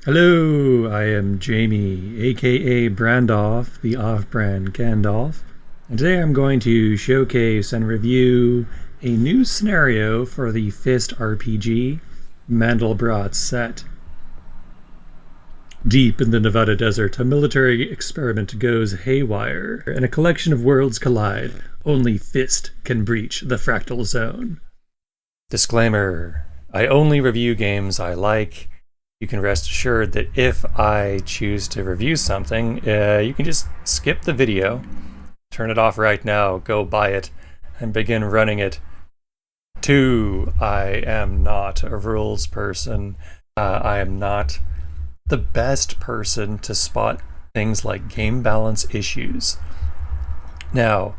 Hello, I am Jamie, aka Brandoff, the off-brand Gandalf, and today I'm going to showcase and review a new scenario for the Fist RPG, Mandelbrot Set. Deep in the Nevada desert, a military experiment goes haywire, and a collection of worlds collide. Only Fist can breach the Fractal Zone. Disclaimer: I only review games I like. You can rest assured that if I choose to review something, you can just skip the video, turn it off right now, go buy it, and begin running it. 2. I am not a rules person. I am not the best person to spot things like game balance issues. Now,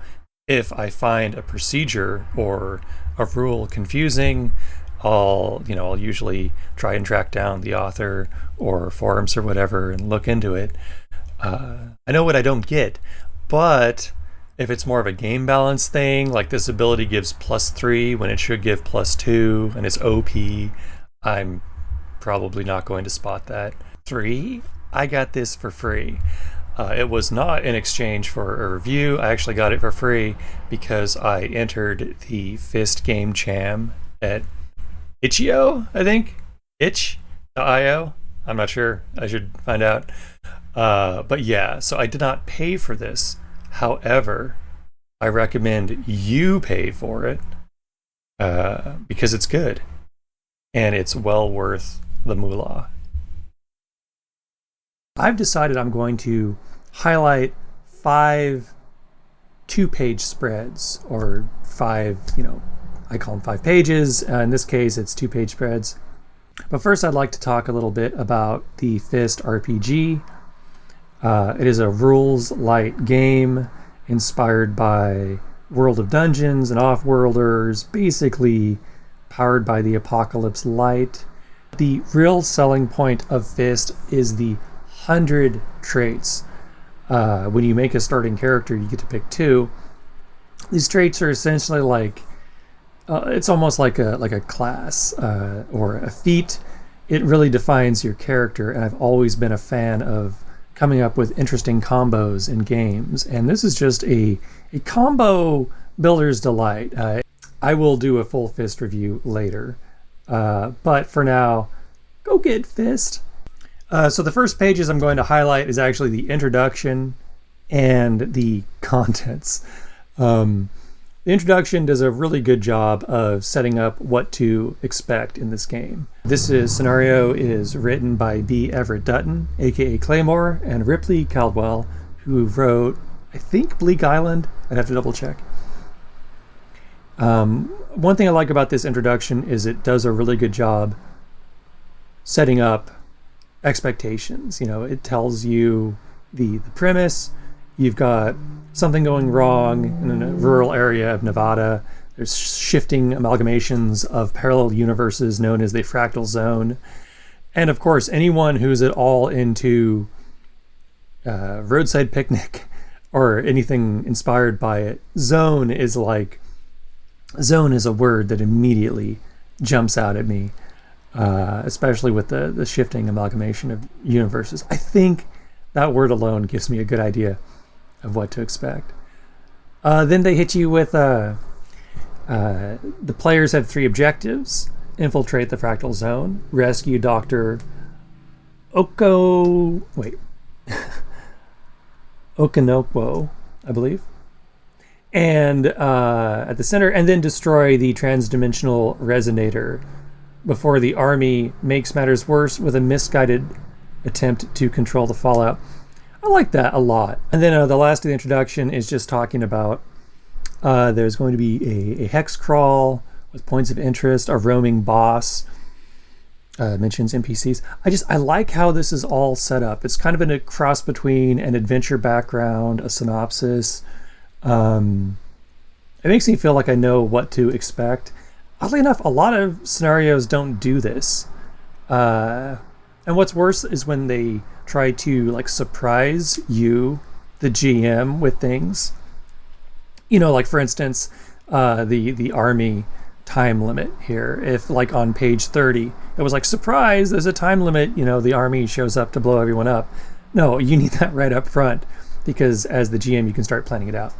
if I find a procedure or a rule confusing, I'll usually try and track down the author or forums or whatever and look into it. I know what I don't get, but if it's more of a game balance thing, like this ability gives +3 when it should give +2 and it's OP, I'm probably not going to spot that. 3, I got this for free. It was not in exchange for a review. I actually got it for free because I entered the Fist Game Jam at Itch.io, I think? Itch.io? I'm not sure. I should find out. But yeah, so I did not pay for this. However, I recommend you pay for it because it's good and it's well worth the moolah. I've decided I'm going to highlight 5 2-page spreads, or 5, I call them 5 pages. In this case, it's 2-page spreads. But first, I'd like to talk a little bit about the Fist RPG. It is a rules-light game inspired by World of Dungeons and Off-Worlders, basically powered by the Apocalypse Light. The real selling point of Fist is the 100 traits. When you make a starting character, you get to pick 2. These traits are essentially like it's almost like a class or a feat. It really defines your character, and I've always been a fan of coming up with interesting combos in games, and this is just a combo builder's delight. I will do a full Fist review later, but for now, go get Fist. So the first pages I'm going to highlight is actually the introduction and the contents. The introduction does a really good job of setting up what to expect in this game. This scenario is written by B. Everett Dutton, aka Claymore, and Ripley Caldwell, who wrote, I think, Bleak Island. I'd have to double check. One thing I like about this introduction is it does a really good job setting up expectations. It tells you the premise. You've got something going wrong in a rural area of Nevada. There's shifting amalgamations of parallel universes known as the Fractal Zone. And of course, anyone who's at all into Roadside Picnic or anything inspired by it, zone is a word that immediately jumps out at me, especially with the shifting amalgamation of universes. I think that word alone gives me a good idea of what to expect. Then they hit you with the players have 3 objectives: infiltrate the Fractal Zone, rescue Dr. Okonokwo, I believe, and at the center, and then destroy the transdimensional resonator before the army makes matters worse with a misguided attempt to control the fallout. I like that a lot. And then the last of the introduction is just talking about there's going to be a hex crawl with points of interest, a roaming boss, mentions NPCs. I like how this is all set up. It's kind of a cross between an adventure background, a synopsis. It makes me feel like I know what to expect. Oddly enough, a lot of scenarios don't do this. And what's worse is when they try to surprise you, the GM, with things. Like for instance, the army time limit here. If like on page 30, it was like, surprise, there's a time limit, you know, the army shows up to blow everyone up. No, you need that right up front, because as the GM, you can start planning it out.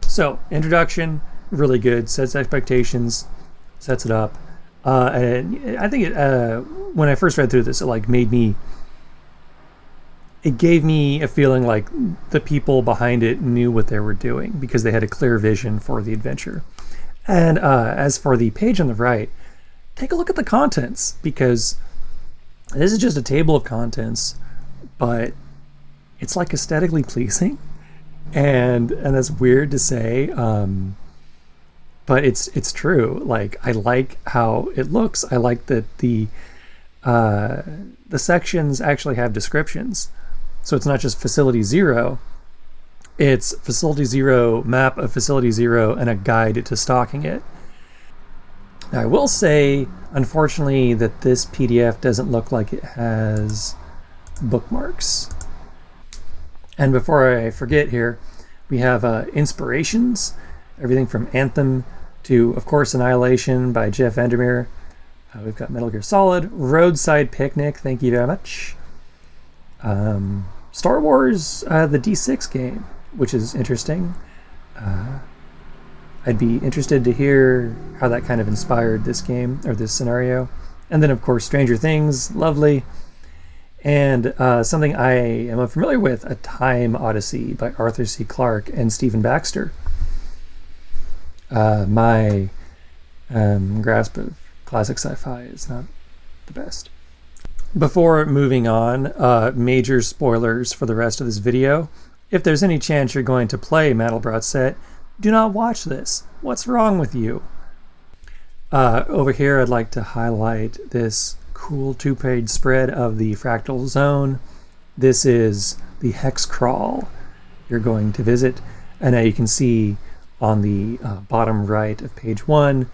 So, introduction, really good, sets expectations, sets it up. And I think when I first read through this, it like it gave me a feeling like the people behind it knew what they were doing, because they had a clear vision for the adventure. And as for the page on the right, take a look at the contents, because this is just a table of contents, but it's like aesthetically pleasing, and that's weird to say, but it's true. Like, I like how it looks. I like that the sections actually have descriptions, so it's not just Facility 0. It's Facility 0, map of Facility 0, and a guide to stocking it. Now, I will say, unfortunately, that this PDF doesn't look like it has bookmarks. And before I forget here, we have inspirations, everything from Anthem to, of course, Annihilation by Jeff Vandermeer. We've got Metal Gear Solid, Roadside Picnic, thank you very much. Star Wars, the D6 game, which is interesting. I'd be interested to hear how that kind of inspired this game, or this scenario. And then, of course, Stranger Things, lovely. And something I am unfamiliar with, A Time Odyssey by Arthur C. Clarke and Stephen Baxter. My grasp of classic sci-fi is not the best. Before moving on, major spoilers for the rest of this video. If there's any chance you're going to play Mandelbrot Set, do not watch this. What's wrong with you? Over here, I'd like to highlight this cool 2-page spread of the Fractal Zone. This is the hex crawl you're going to visit. And now you can see on the bottom right of page 1,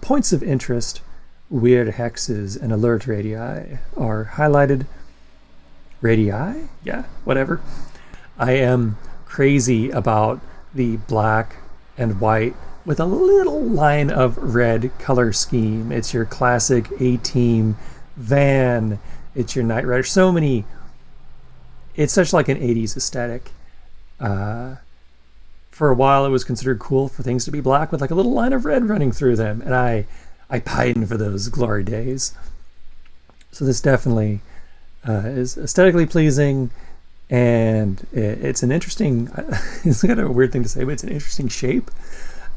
points of interest, weird hexes, and alert radii are highlighted. Radii? Yeah, whatever. I am crazy about the black and white with a little line of red color scheme. It's your classic A-Team van. It's your Knight Rider. So many. It's such like an 80s aesthetic. For a while, it was considered cool for things to be black with like a little line of red running through them. And I pine for those glory days. So this definitely is aesthetically pleasing. And it's an interesting, it's kind of a weird thing to say, but it's an interesting shape.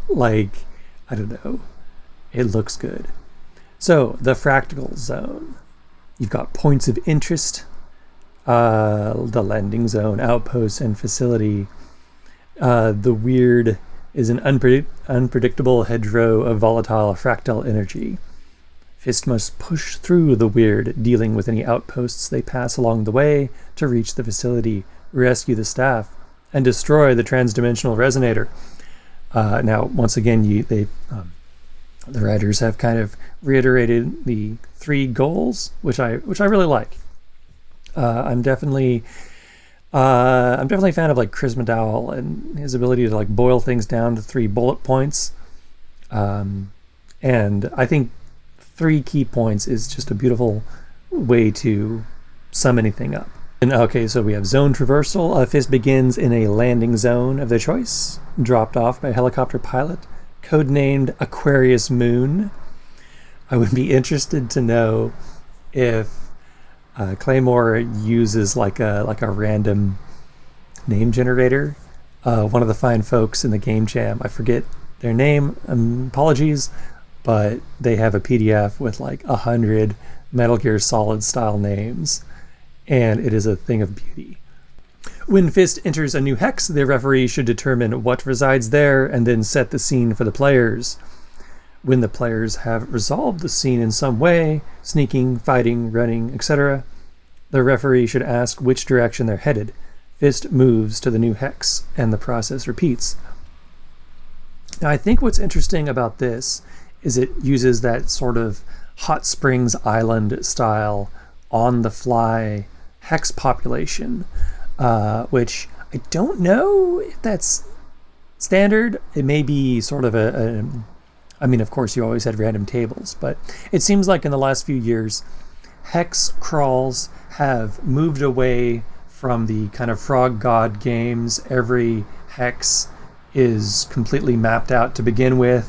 Like, I don't know, it looks good. So, the Fractal Zone. You've got points of interest, the landing zone, outpost, and facility. The Wyrd is an unpredictable hedgerow of volatile fractal energy. Fist must push through the Wyrd, dealing with any outposts they pass along the way to reach the facility, rescue the staff, and destroy the transdimensional resonator. Now, once again, the writers have kind of reiterated the 3 goals, which I really like. I'm definitely a fan of like Chris McDowell and his ability to like boil things down to 3 bullet points. And I think 3 key points is just a beautiful way to sum anything up. And okay, so we have zone traversal. Fist begins in a landing zone of their choice, dropped off by a helicopter pilot, codenamed Aquarius Moon. I would be interested to know if Claymore uses like a random name generator. One of the fine folks in the game jam, I forget their name, apologies, but they have a PDF with like 100 Metal Gear Solid style names, and it is a thing of beauty. When Fist enters a new hex, the referee should determine what resides there and then set the scene for the players. When the players have resolved the scene in some way, sneaking, fighting, running, etc., the referee should ask which direction they're headed. Fist moves to the new hex, and the process repeats. Now, I think what's interesting about this is it uses that sort of Hot Springs Island style on-the-fly hex population, which I don't know if that's standard. It may be sort of a I mean, of course, you always had random tables, but it seems like in the last few years, hex crawls have moved away from the kind of frog god games. Every hex is completely mapped out to begin with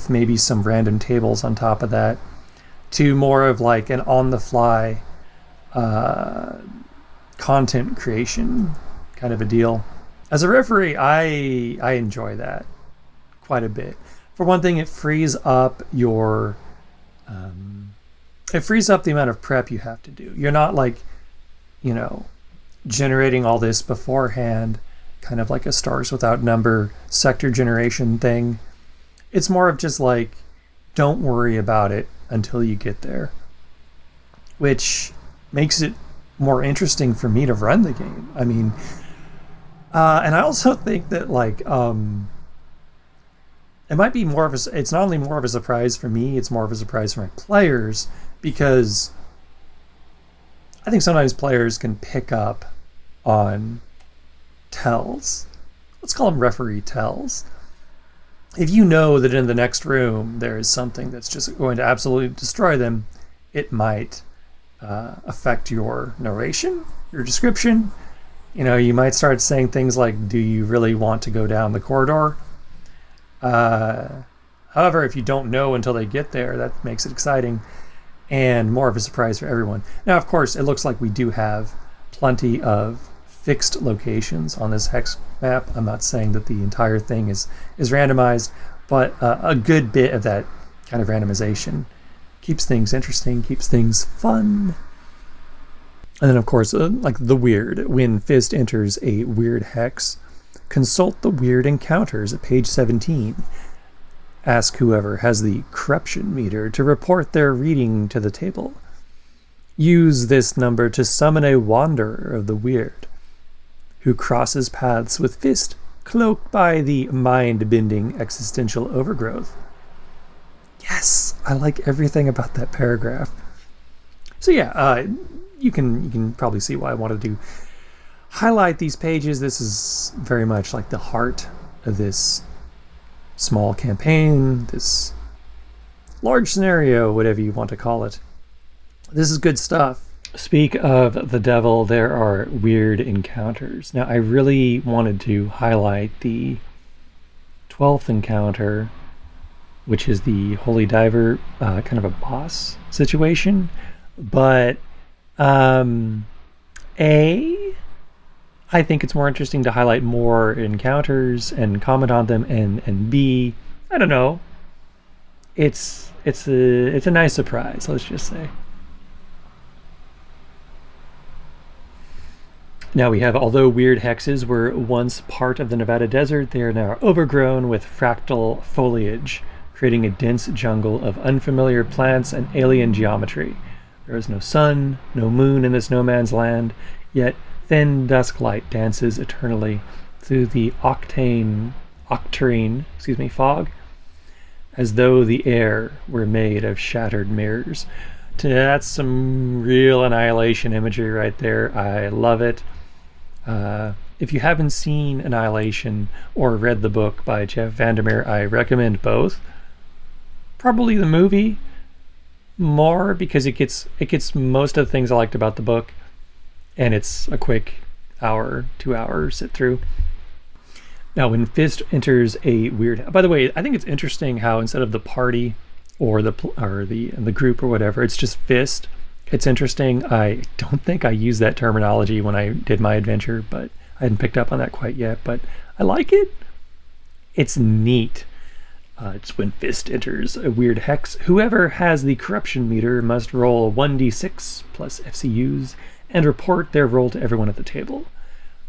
maybe some random tables on top of that, to more of like an on-the-fly content creation kind of a deal. As a referee, I enjoy that quite a bit. For one thing, it frees up your it frees up the amount of prep you have to do. You're not like, generating all this beforehand, kind of like a Stars Without Number sector generation thing. It's more of just like, don't worry about it until you get there, which makes it more interesting for me to run the game. I mean, and I also think that like it might be more of a, it's not only more of a surprise for me, it's more of a surprise for my players, because I think sometimes players can pick up on tells. Let's call them referee tells. If you know that in the next room there is something that's just going to absolutely destroy them, it might affect your narration, your description. You might start saying things like, do you really want to go down the corridor? However, if you don't know until they get there, that makes it exciting and more of a surprise for everyone. Now, of course, it looks like we do have plenty of fixed locations on this hex map. I'm not saying that the entire thing is randomized, but a good bit of that kind of randomization keeps things interesting, keeps things fun. And then, of course, like the Wyrd. When Fist enters a Wyrd hex, consult the Wyrd Encounters at page 17. Ask whoever has the corruption meter to report their reading to the table. Use this number to summon a wanderer of the Wyrd, who crosses paths with Fist, cloaked by the mind-bending existential overgrowth. Yes, I like everything about that paragraph. So yeah, you can probably see why I wanted to highlight these pages. This is very much like the heart of this small campaign, this large scenario, whatever you want to call it. This is good stuff. Speak of the devil, there are Wyrd Encounters. Now, I really wanted to highlight the 12th encounter, which is the Holy Diver, kind of a boss situation. But I think it's more interesting to highlight more encounters and comment on them, and B, I don't know, it's a nice surprise, let's just say. Now we have, although Wyrd hexes were once part of the Nevada desert, they are now overgrown with fractal foliage, creating a dense jungle of unfamiliar plants and alien geometry. There is no sun, no moon in this no man's land, yet thin dusk light dances eternally through the octarine fog, as though the air were made of shattered mirrors. That's some real Annihilation imagery right there. I love it. If you haven't seen Annihilation or read the book by Jeff Vandermeer, I recommend both. Probably the movie more, because it gets most of the things I liked about the book, and it's a quick 2 hour sit through. Now, when Fist enters a Wyrd, by the way, I think it's interesting how instead of the party or the group or whatever, it's just Fist. It's interesting. I don't think I used that terminology when I did my adventure, but I hadn't picked up on that quite yet. But I like it. It's neat. It's when Fist enters a Wyrd hex. Whoever has the corruption meter must roll 1d6 plus FCUs and report their roll to everyone at the table.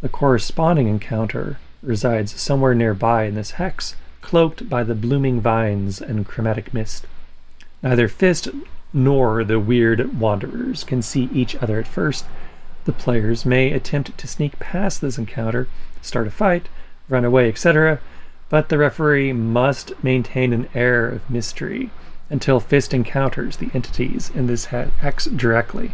The corresponding encounter resides somewhere nearby in this hex, cloaked by the blooming vines and chromatic mist. Neither Fist nor the Wyrd wanderers can see each other at first. The players may attempt to sneak past this encounter, start a fight, run away, etc., but the referee must maintain an air of mystery until Fist encounters the entities in this hex directly.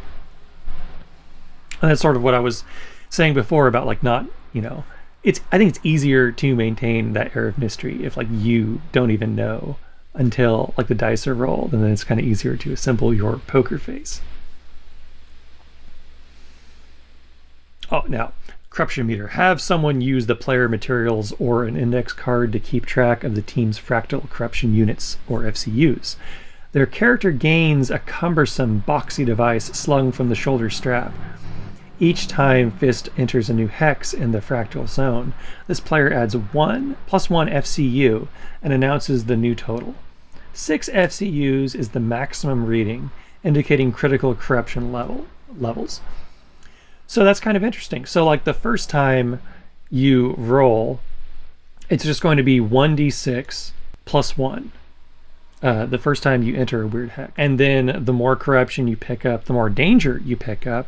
And that's sort of what I was saying before about like not, I think it's easier to maintain that air of mystery if like you don't even know until like the dice are rolled, and then it's kind of easier to assemble your poker face. Oh, now, corruption meter. Have someone use the player materials or an index card to keep track of the team's fractal corruption units, or FCUs. Their character gains a cumbersome, boxy device slung from the shoulder strap. Each time Fist enters a new hex in the Fractal Zone, this player adds +1 FCU and announces the new total. 6 FCUs is the maximum reading, indicating critical corruption levels. So that's kind of interesting. So like the first time you roll, it's just going to be 1d6 plus 1. The first time you enter a weird hex. And then the more corruption you pick up, the more danger you pick up.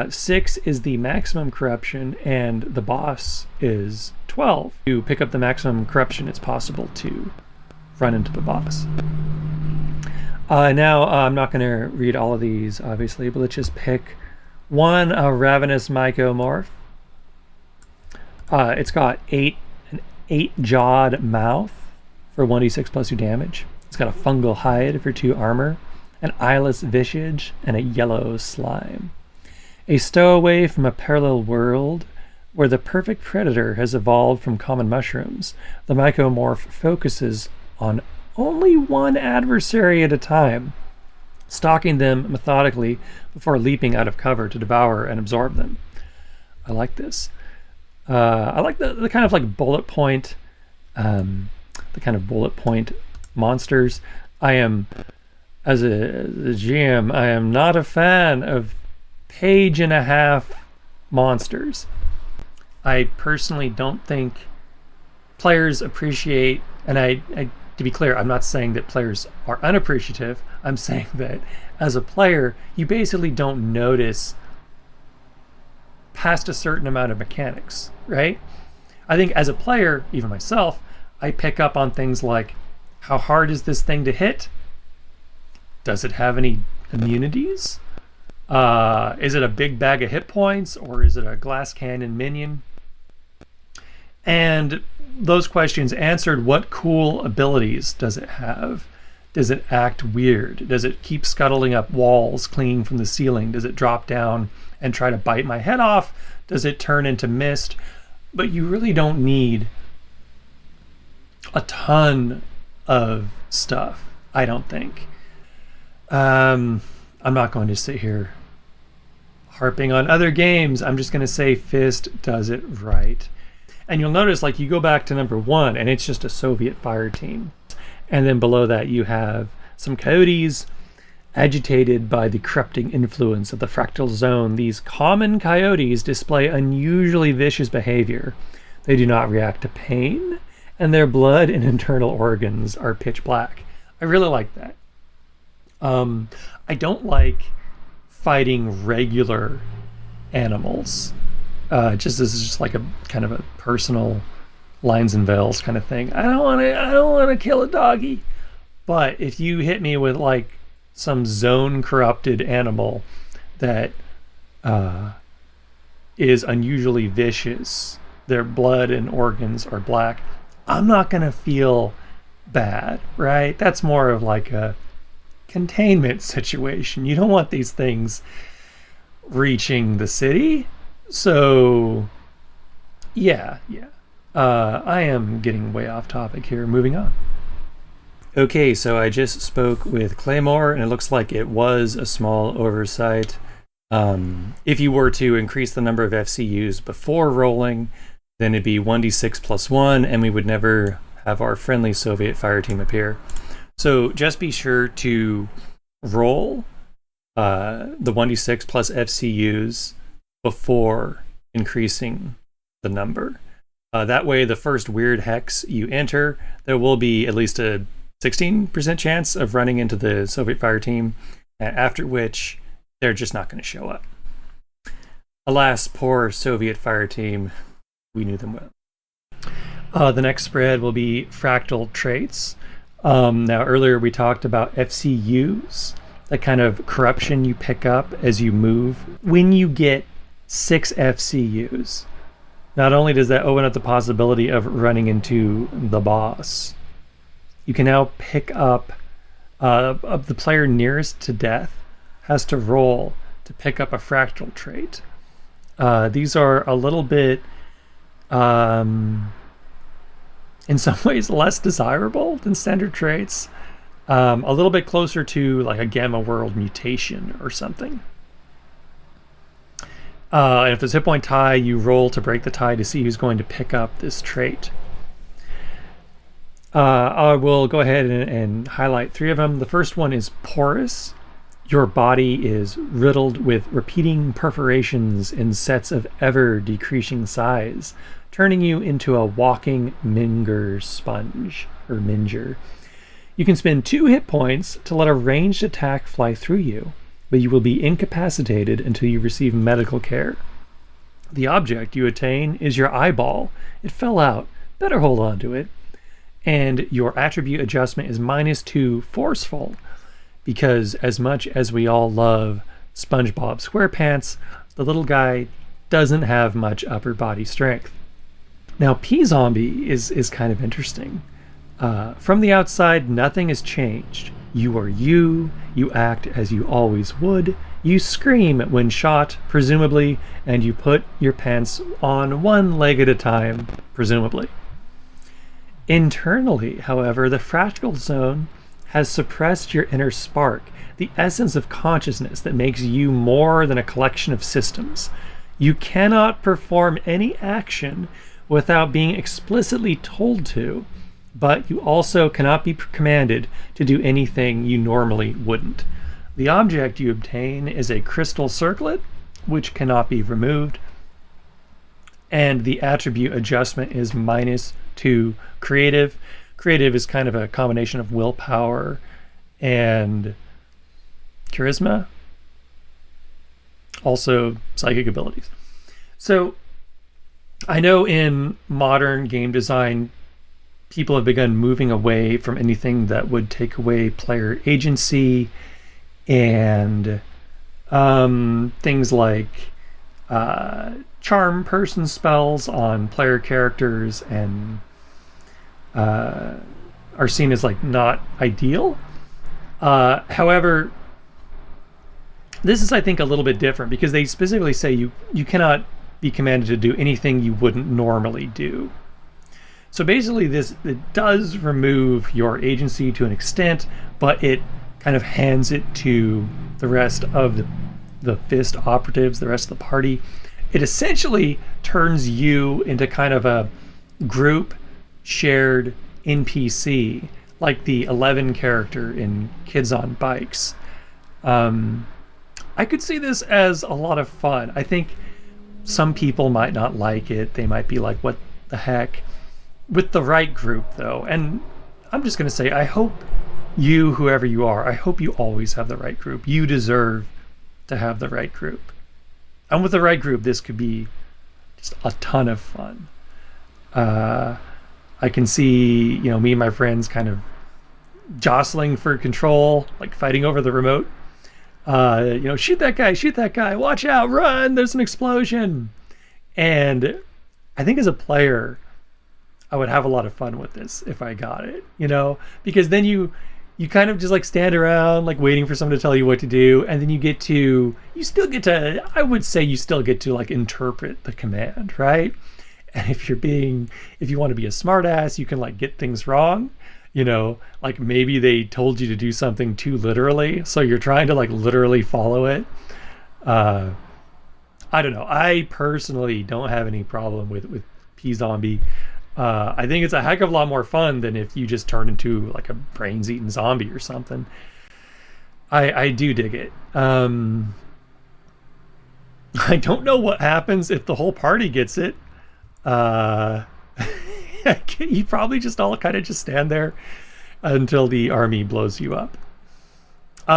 6 is the maximum corruption, and the boss is 12. To pick up the maximum corruption, it's possible to run into the boss. Now, I'm not going to read all of these, obviously, but let's just pick one, a ravenous mycomorph. It's got an 8-jawed mouth for 1d6 plus 2 damage. It's got a fungal hide for 2 armor, an eyeless visage, and a yellow slime. A stowaway from a parallel world where the perfect predator has evolved from common mushrooms, the mycomorph focuses on only one adversary at a time, stalking them methodically before leaping out of cover to devour and absorb them. I like this. I like the kind of like bullet point, monsters. I am, as a GM, I am not a fan of page-and-a-half monsters. I personally don't think players appreciate, and I to be clear, I'm not saying that players are unappreciative. I'm saying that as a player, you basically don't notice past a certain amount of mechanics, right? I think as a player, even myself, I pick up on things like, how hard is this thing to hit? Does it have any immunities? Is it a big bag of hit points, or is it a glass cannon minion? And those questions answered, what cool abilities does it have? Does it act weird? Does it keep scuttling up walls clinging from the ceiling? Does it drop down and try to bite my head off? Does it turn into mist? But you really don't need a ton of stuff, I don't think. I'm not going to sit here harping on other games. I'm just going to say Fist does it right. And you'll notice, like, you go back to number 1, and it's just a Soviet fire team. And then below that, you have some coyotes agitated by the corrupting influence of the Fractal Zone. These common coyotes display unusually vicious behavior. They do not react to pain, and their blood and internal organs are pitch black. I really like that. I don't like fighting regular animals. This is just like a kind of a personal lines and veils kind of thing. I don't want to kill a doggy. But if you hit me with like some zone corrupted animal that is unusually vicious, their blood and organs are black, I'm not gonna feel bad, right? That's more of like a containment situation. You don't want these things reaching the city. So yeah. I am getting way off topic here. Moving on. Okay, so I just spoke with Claymore, and it looks like it was a small oversight. If you were to increase the number of FCUs before rolling, then it'd be 1d6 plus 1, and we would never have our friendly Soviet fire team appear. So just be sure to roll the 1d6 plus FCUs before increasing the number. That way, the first weird hex you enter, there will be at least a 16% chance of running into the Soviet fire team, after which they're just not going to show up. Alas, poor Soviet fire team. We knew them well. The next spread will be Fractal Traits. Now, earlier we talked about FCUs, the kind of corruption you pick up as you move. When you get 6 FCUs, not only does that open up the possibility of running into the boss, you can now pick up of the player nearest to death has to roll to pick up a fractal trait. These are a little bit, in some ways, less desirable than standard traits. A little bit closer to like a gamma world mutation or something. And if there's a hit point tie, you roll to break the tie to see who's going to pick up this trait. I will go ahead and highlight 3 of them. The first one is porous. Your body is riddled with repeating perforations in sets of ever-decreasing size, turning you into a walking Minger sponge, or Minger. You can spend 2 hit points to let a ranged attack fly through you, but you will be incapacitated until you receive medical care. The object you attain is your eyeball. It fell out. Better hold on to it. And your attribute adjustment is -2 forceful, because as much as we all love SpongeBob SquarePants, the little guy doesn't have much upper body strength. Now, P-Zombie is kind of interesting. From the outside, nothing has changed. You are you act as you always would, you scream when shot, presumably, and you put your pants on one leg at a time, presumably. Internally, however, the Fractal Zone has suppressed your inner spark, the essence of consciousness that makes you more than a collection of systems. You cannot perform any action without being explicitly told to, but you also cannot be commanded to do anything you normally wouldn't. The object you obtain is a crystal circlet, which cannot be removed, and the attribute adjustment is -2 creative. Creative is kind of a combination of willpower and charisma, also psychic abilities. So I know in modern game design, people have begun moving away from anything that would take away player agency, and things like charm person spells on player characters and are seen as like not ideal. However, this is, I think, a little bit different because they specifically say you cannot be commanded to do anything you wouldn't normally do. So basically it does remove your agency to an extent, but it kind of hands it to the rest of the Fist operatives, the rest of the party. It essentially turns you into kind of a group shared NPC, like the 11 character in Kids on Bikes. I could see this as a lot of fun. I think some people might not like it. They might be like, what the heck? With the right group, though, and I'm just going to say, I hope you, whoever you are, I hope you always have the right group. You deserve to have the right group. And with the right group, this could be just a ton of fun. I can see, me and my friends kind of jostling for control, like fighting over the remote. Shoot that guy, watch out, run, there's an explosion. And I think as a player, I would have a lot of fun with this if I got it, because then you kind of just like stand around like waiting for someone to tell you what to do, and then you still get to like interpret the command, right? And if you want to be a smartass, you can like get things wrong, like maybe they told you to do something too literally, so you're trying to like literally follow it. I don't know. I personally don't have any problem with P-Zombie. I think it's a heck of a lot more fun than if you just turn into like a brains-eating zombie or something. I do dig it. I don't know what happens if the whole party gets it. You probably just all kind of just stand there until the army blows you up.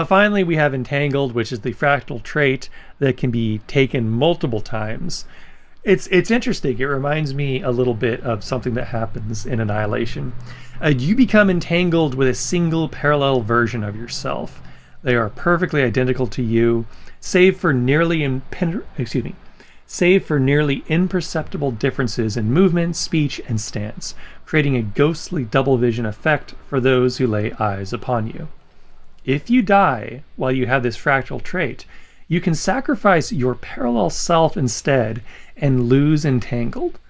Finally, we have Entangled, which is the fractal trait that can be taken multiple times. It's interesting. It reminds me a little bit of something that happens in Annihilation. You become entangled with a single parallel version of yourself. They are perfectly identical to you, save for nearly save for nearly imperceptible differences in movement, speech, and stance, creating a ghostly double vision effect for those who lay eyes upon you. If you die while you have this fractal trait, you can sacrifice your parallel self instead and lose Entangled.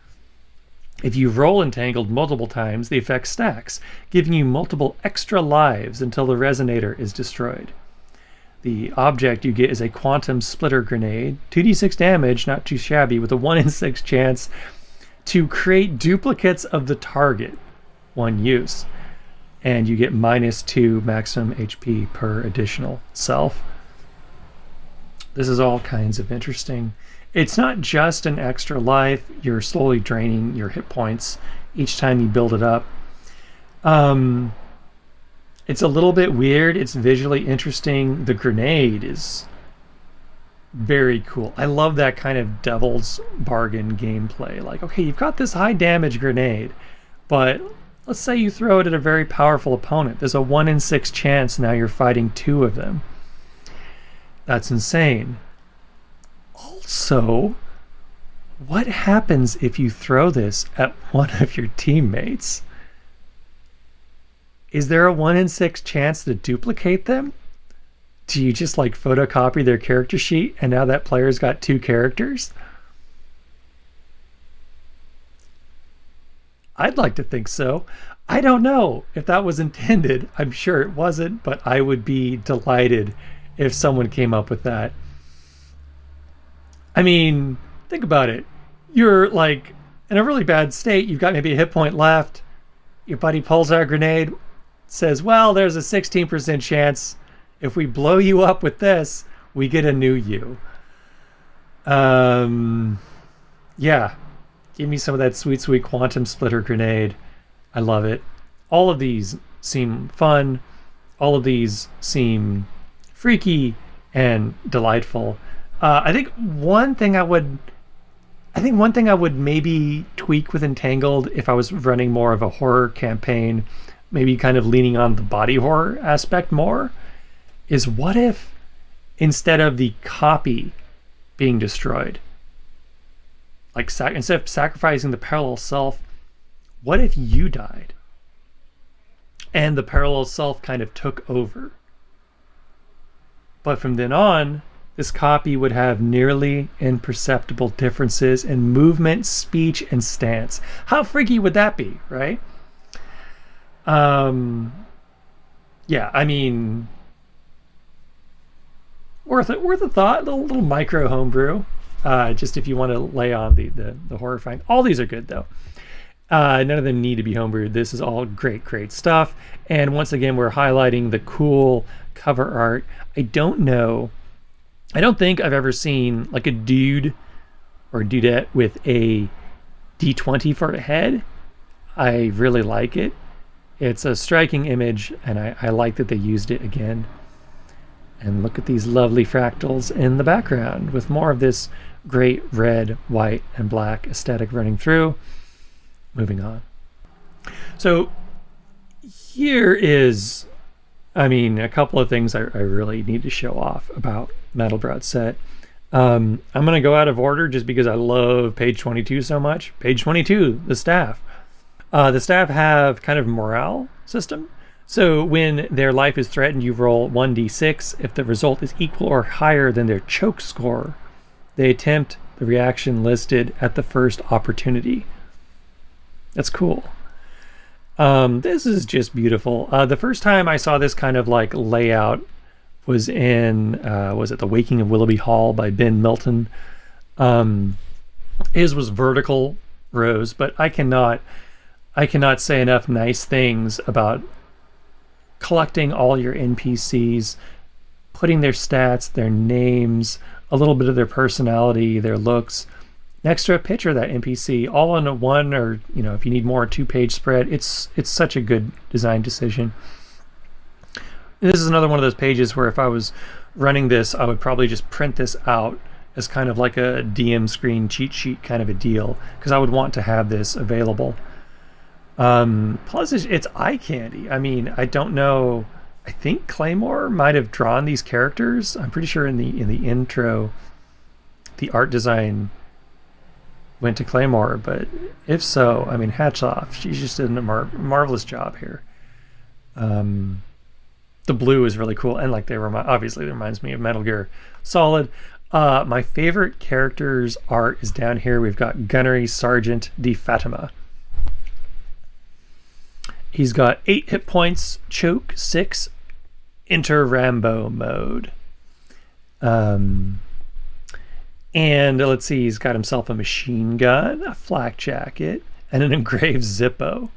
If you roll Entangled multiple times, the effect stacks, giving you multiple extra lives until the resonator is destroyed. The object you get is a quantum splitter grenade, 2d6 damage, not too shabby, with a 1 in 6 chance to create duplicates of the target, one use. And you get -2 maximum HP per additional self. This is all kinds of interesting. It's not just an extra life, you're slowly draining your hit points each time you build it up. It's a little bit weird, it's visually interesting. The grenade is very cool. I love that kind of devil's bargain gameplay. Like, okay, you've got this high damage grenade, but let's say you throw it at a very powerful opponent. There's a 1 in 6 chance now you're fighting 2 of them. That's insane. Also, what happens if you throw this at one of your teammates? Is there a 1 in 6 chance to duplicate them? Do you just like photocopy their character sheet and now that player's got 2 characters? I'd like to think so. I don't know if that was intended. I'm sure it wasn't, but I would be delighted if someone came up with that. I mean, think about it. You're like in a really bad state. You've got maybe a hit point left. Your buddy pulls out a grenade, says, well, there's a 16% chance if we blow you up with this, we get a new you. Yeah. Give me some of that sweet, sweet quantum splitter grenade. I love it. All of these seem fun. All of these seem freaky and delightful. I think one thing I would maybe tweak with Entangled if I was running more of a horror campaign, maybe kind of leaning on the body horror aspect more, is what if instead of the copy being destroyed, like instead of sacrificing the parallel self, what if you died and the parallel self kind of took over? But from then on, this copy would have nearly imperceptible differences in movement, speech, and stance. How freaky would that be, right? Yeah, I mean, worth a thought, a little micro homebrew. Just if you want to lay on the horrifying. All these are good though. None of them need to be homebrewed. This is all great, great stuff. And once again, we're highlighting the cool cover art. I don't think I've ever seen like a dude or dudette with a D20 for a head. I really like it. It's a striking image, and I like that they used it again. And look at these lovely fractals in the background with more of this great red, white, and black aesthetic running through. Moving on. So here is, I mean, a couple of things I really need to show off about MANDELBROT set. I'm going to go out of order just because I love page 22 so much. Page 22, the staff. The staff have kind of morale system. So when their life is threatened, you roll 1d6. If the result is equal or higher than their choke score, they attempt the reaction listed at the first opportunity. That's cool. This is just beautiful. The first time I saw this kind of like layout was in, was it The Waking of Willoughby Hall by Ben Milton. His was vertical rows, but I cannot say enough nice things about collecting all your NPCs, putting their stats, their names, a little bit of their personality, their looks, next to a picture of that NPC, all on a one, or if you need more, a 2-page spread. It's such a good design decision. This is another one of those pages where if I was running this, I would probably just print this out as kind of like a DM screen cheat sheet kind of a deal, because I would want to have this available. Plus it's eye candy. I mean, I don't know. I think Claymore might have drawn these characters. I'm pretty sure in the intro, the art design went to Claymore, but if so, I mean, hats off. She just did a marvelous job here. The blue is really cool, and like obviously it reminds me of Metal Gear Solid. My favorite character's art is down here. We've got Gunnery Sergeant de Fatima. He's got 8 hit points, choke 6, enter Rambo mode. And let's see, he's got himself a machine gun, a flak jacket, and an engraved Zippo.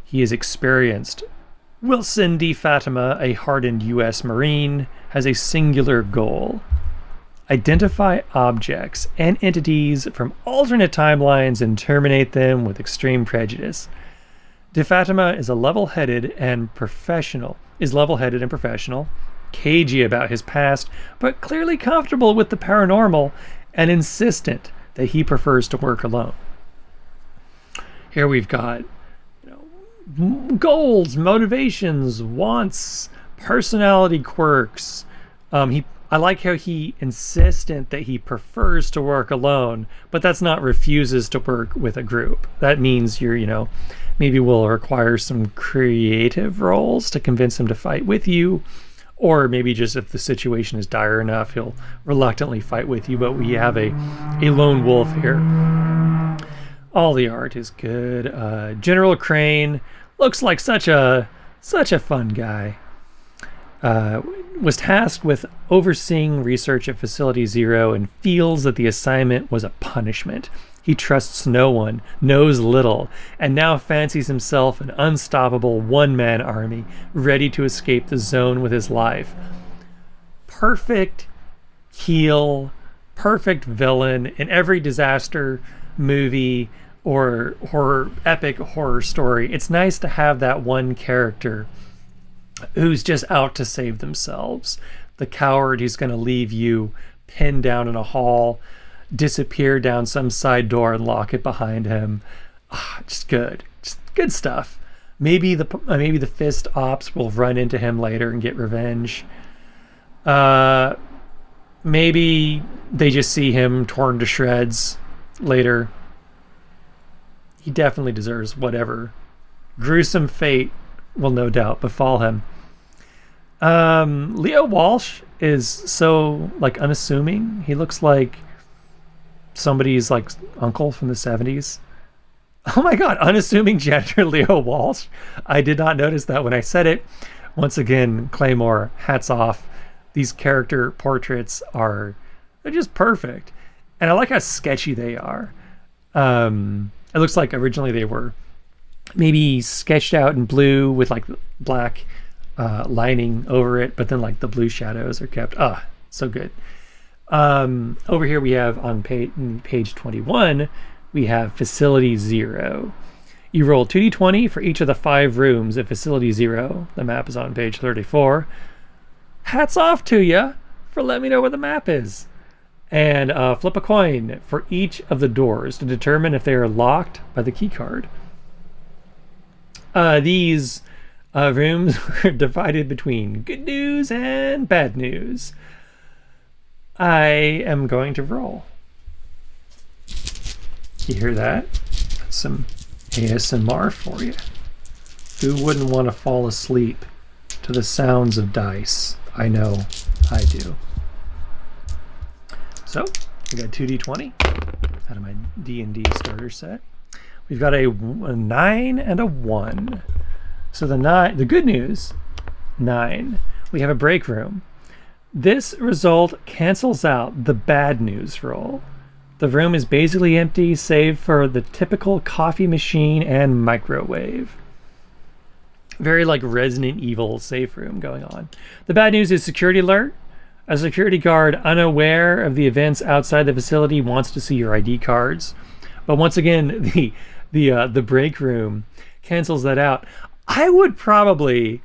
He is experienced. Wilson de Fatima, a hardened U.S. Marine, has a singular goal. Identify objects and entities from alternate timelines and terminate them with extreme prejudice. De Fatima is level-headed and professional, cagey about his past, but clearly comfortable with the paranormal and insistent that he prefers to work alone. Here we've got goals, motivations, wants, personality quirks. I like how he insistent that he prefers to work alone, but that's not refuses to work with a group. That means maybe will require some creative roles to convince him to fight with you, or maybe just if the situation is dire enough, he'll reluctantly fight with you, but we have a lone wolf here. All the art is good. General Crane looks like such a fun guy. Was tasked with overseeing research at Facility Zero and feels that the assignment was a punishment. He trusts no one, knows little, and now fancies himself an unstoppable one-man army ready to escape the zone with his life. Perfect heel, perfect villain in every disaster movie or epic horror story. It's nice to have that one character who's just out to save themselves. The coward who's going to leave you pinned down in a hall, disappear down some side door and lock it behind him. Just good stuff. Maybe the fist ops will run into him later and get revenge. Maybe they just see him torn to shreds later. He definitely deserves whatever gruesome fate will no doubt befall him. Leo Walsh is so unassuming. He looks like somebody's uncle from the 70s. Oh my god, unassuming gender Leo Walsh. I did not notice that when I said it. Once again, Claymore, hats off. These character portraits they're just perfect. And I like how sketchy they are. It looks like originally they were maybe sketched out in blue with black lining over it, but then the blue shadows are kept. So good. Over here we have on page 21, we have Facility Zero. You roll 2d20 for each of the 5 rooms at Facility Zero. The map is on page 34. Hats off to you for letting me know where the map is. And flip a coin for each of the doors to determine if they are locked by the key card. These rooms are divided between good news and bad news. I am going to roll. You hear that? That's some ASMR for you. Who wouldn't want to fall asleep to the sounds of dice? I know I do. So, we got 2d20 out of my D&D starter set. We've got a 9 and a 1. So the good news, 9. We have a break room. This result cancels out the bad news roll. The room is basically empty save for the typical coffee machine and microwave. Very Resident Evil safe room going on. The bad news is security alert. A security guard unaware of the events outside the facility wants to see your ID cards. But once again, the break room cancels that out. I would probably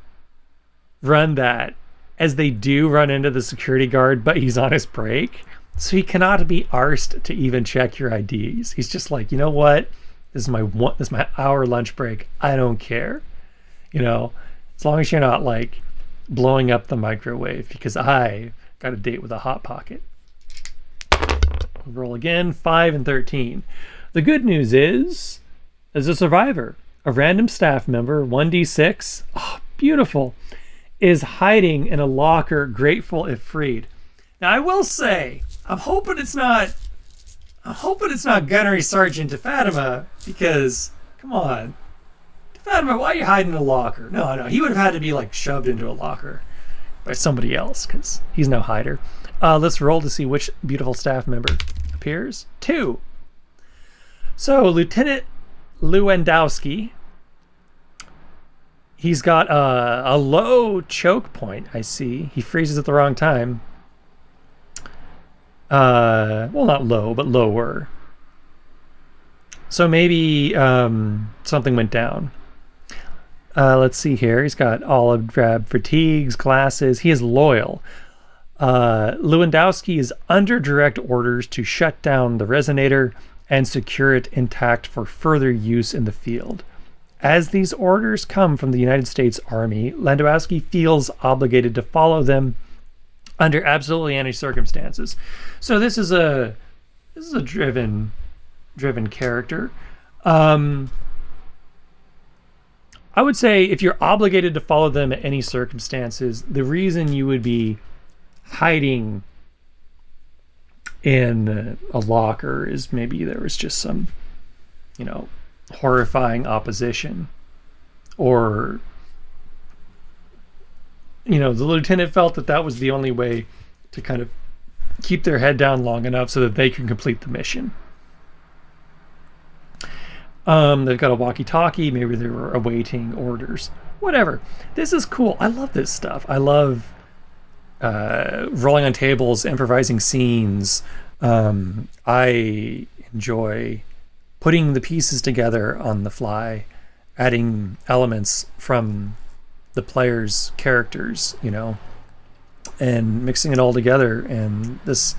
run that as they do run into the security guard, but he's on his break. So he cannot be arsed to even check your IDs. He's just you know what? This is my hour lunch break. I don't care. As long as you're not blowing up the microwave, because I got a date with a Hot Pocket. We'll roll again, 5 and 13. The good news is, as a survivor, a random staff member, 1d6, oh, beautiful, is hiding in a locker, grateful if freed. Now, I will say, I'm hoping it's not Gunnery Sergeant DeFatima, because, come on, DeFatima, why are you hiding in a locker? No, he would have had to be like shoved into a locker by somebody else, because he's no hider. Let's roll to see which beautiful staff member appears. 2. So, Lieutenant Lewandowski, he's got a low choke point, I see. He freezes at the wrong time. Well, not low, but lower. So maybe something went down. Let's see here. He's got olive drab fatigues, glasses. He is loyal. Lewandowski is under direct orders to shut down the resonator and secure it intact for further use in the field. As these orders come from the United States Army, Lewandowski feels obligated to follow them under absolutely any circumstances. So this is a driven character. I would say if you're obligated to follow them at any circumstances, the reason you would be hiding in a locker is maybe there was just some, horrifying opposition, or the lieutenant felt that was the only way to kind of keep their head down long enough so that they can complete the mission. They've got a walkie-talkie. Maybe they were awaiting orders. Whatever. This is cool. I love this stuff. I love rolling on tables, improvising scenes. I enjoy putting the pieces together on the fly, adding elements from the player's characters, and mixing it all together. And this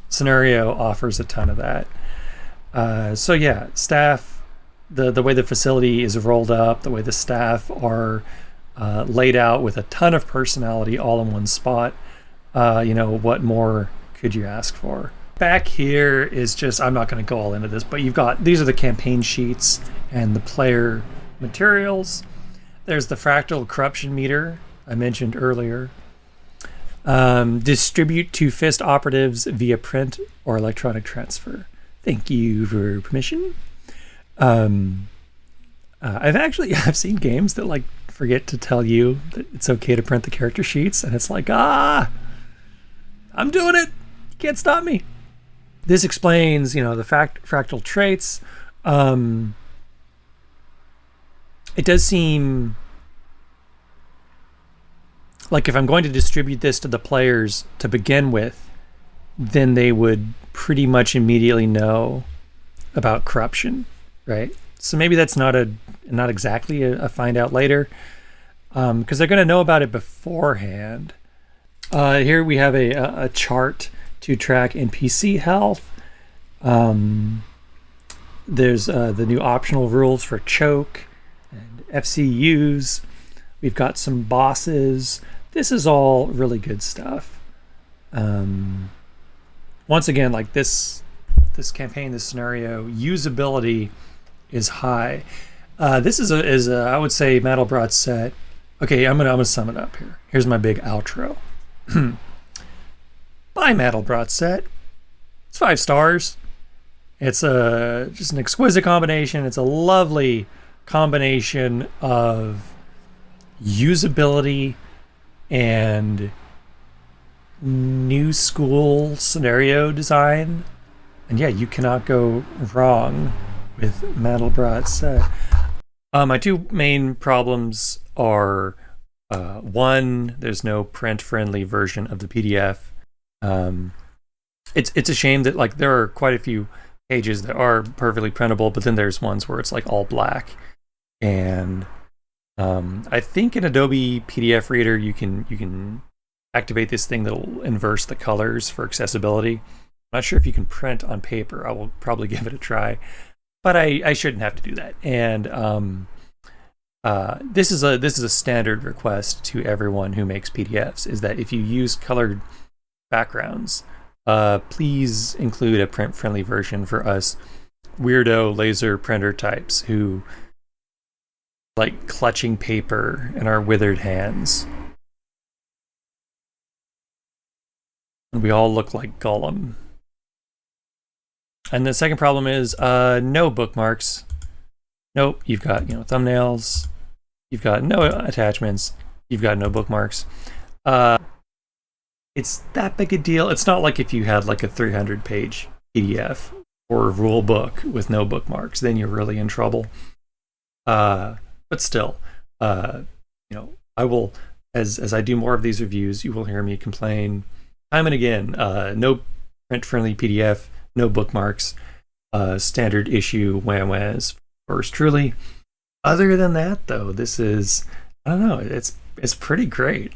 scenario offers a ton of that. So yeah, staff, the way the facility is rolled up, the way the staff are laid out with a ton of personality all in one spot. What more could you ask for? Back here is just, I'm not going to go all into this, but these are the campaign sheets and the player materials. There's the fractal corruption meter I mentioned earlier. Distribute to FIST operatives via print or electronic transfer. Thank you for permission. I've seen games that forget to tell you that it's okay to print the character sheets, and it's like, I'm doing it. You can't stop me. This explains, the fractal traits. It does seem like if I'm going to distribute this to the players to begin with, then they would pretty much immediately know about corruption, right? So maybe that's not exactly a find out later, because they're going to know about it beforehand. Here we have a chart to track NPC health. There's the new optional rules for choke and FCUs. We've got some bosses. This is all really good stuff. Once again, this campaign, this scenario, usability is high. This is I would say Mandelbrot set. Okay, I'm gonna sum it up here. Here's my big outro. Bye, Mandelbrot set. It's 5 stars. It's just an exquisite combination. It's a lovely combination of usability and new school scenario design. And yeah, you cannot go wrong with Mandelbrot set. My 2 main problems are one, there's no print-friendly version of the PDF. It's a shame that there are quite a few pages that are perfectly printable, but then there's ones where it's all black. And I think in Adobe PDF Reader you can activate this thing that'll inverse the colors for accessibility. I'm not sure if you can print on paper. I will probably give it a try, but I shouldn't have to do that. And this is a standard request to everyone who makes PDFs, is that if you use colored backgrounds, please include a print-friendly version for us weirdo laser printer types who like clutching paper in our withered hands. And we all look like Gollum. And the second problem is no bookmarks. Nope, you've got thumbnails. You've got no attachments. You've got no bookmarks. It's that big a deal. It's not like if you had like a 300-page PDF or rule book with no bookmarks, then you're really in trouble. But still, I will, as I do more of these reviews, you will hear me complain time and again. No print-friendly PDF, no bookmarks, standard issue wham-whams first truly. Other than that, though, this is, I don't know, it's pretty great.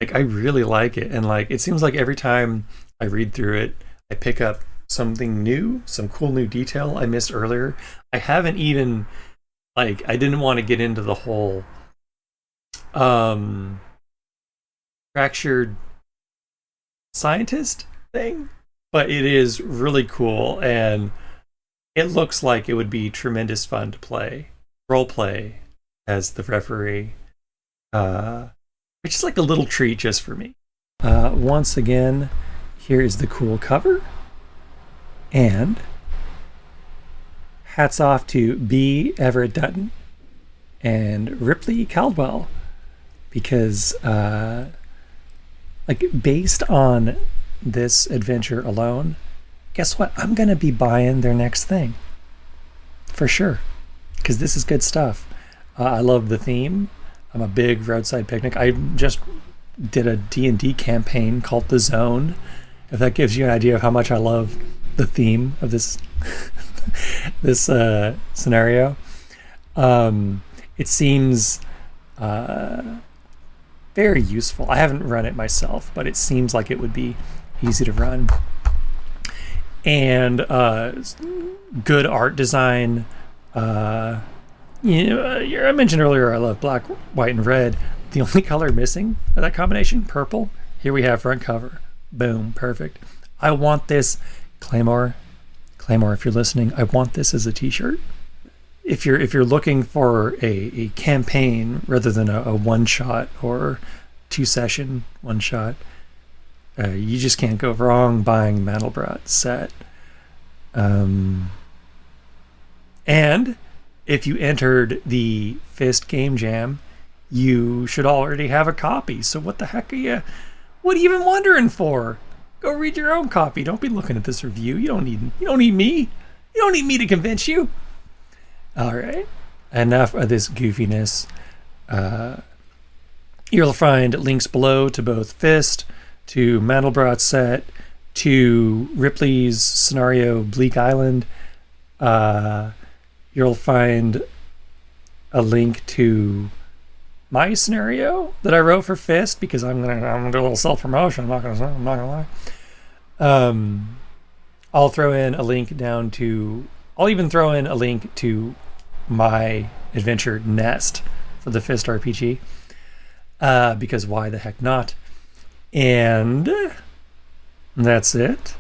Like, I really like it, and like it seems like every time I read through it, I pick up something new, some cool new detail I missed earlier. I haven't even, like, I didn't want to get into the whole fractured scientist thing, but it is really cool, and it looks like it would be tremendous fun to play, role play as the referee. Which is like a little treat just for me. Once again, here is the cool cover. And hats off to B. Everett Dutton and Ripley Caldwell. Because, like, based on this adventure alone, guess what? I'm going to be buying their next thing. For sure. Because this is good stuff. I love the theme. I'm a big Roadside Picnic. I just did a D&D campaign called The Zone. If that gives you an idea of how much I love the theme of this this scenario. It seems very useful. I haven't run it myself, but it seems like it would be easy to run. And good art design. I mentioned earlier I love black, white, and red. The only color missing of that combination, purple. Here we have front cover. Boom, perfect. I want this, Claymore, if you're listening, I want this as a t-shirt. If you're looking for a campaign rather than a one-shot or two-session one-shot, you just can't go wrong buying Mandelbrot set. And if you entered the Fist Game Jam, you should already have a copy. So what the heck what are you even wondering for? Go read your own copy. Don't be looking at this review. You don't need me. You don't need me to convince you. All right. Enough of this goofiness. You'll find links below to both Fist, to Mandelbrot set, to Ripley's scenario Bleak Island. You'll find a link to my scenario that I wrote for Fist, because I'm gonna do a little self-promotion. I'm not gonna lie. I'll throw in a link I'll even throw in a link to my adventure Nest for the Fist RPG. Because why the heck not? And that's it.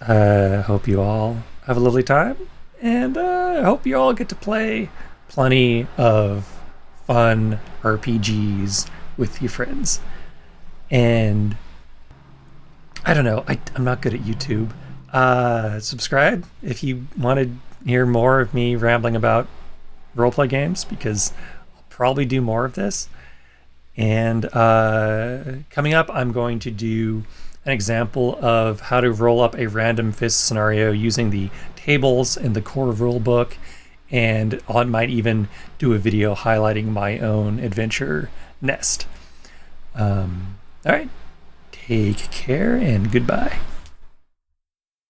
Hope you all have a lovely time. And I hope you all get to play plenty of fun RPGs with your friends. And I don't know, I'm not good at YouTube. Subscribe if you want to hear more of me rambling about roleplay games, because I'll probably do more of this. And coming up, I'm going to do an example of how to roll up a random Fist scenario using the tables in the core rule book, and I might even do a video highlighting my own adventure Nest. All right, take care and goodbye.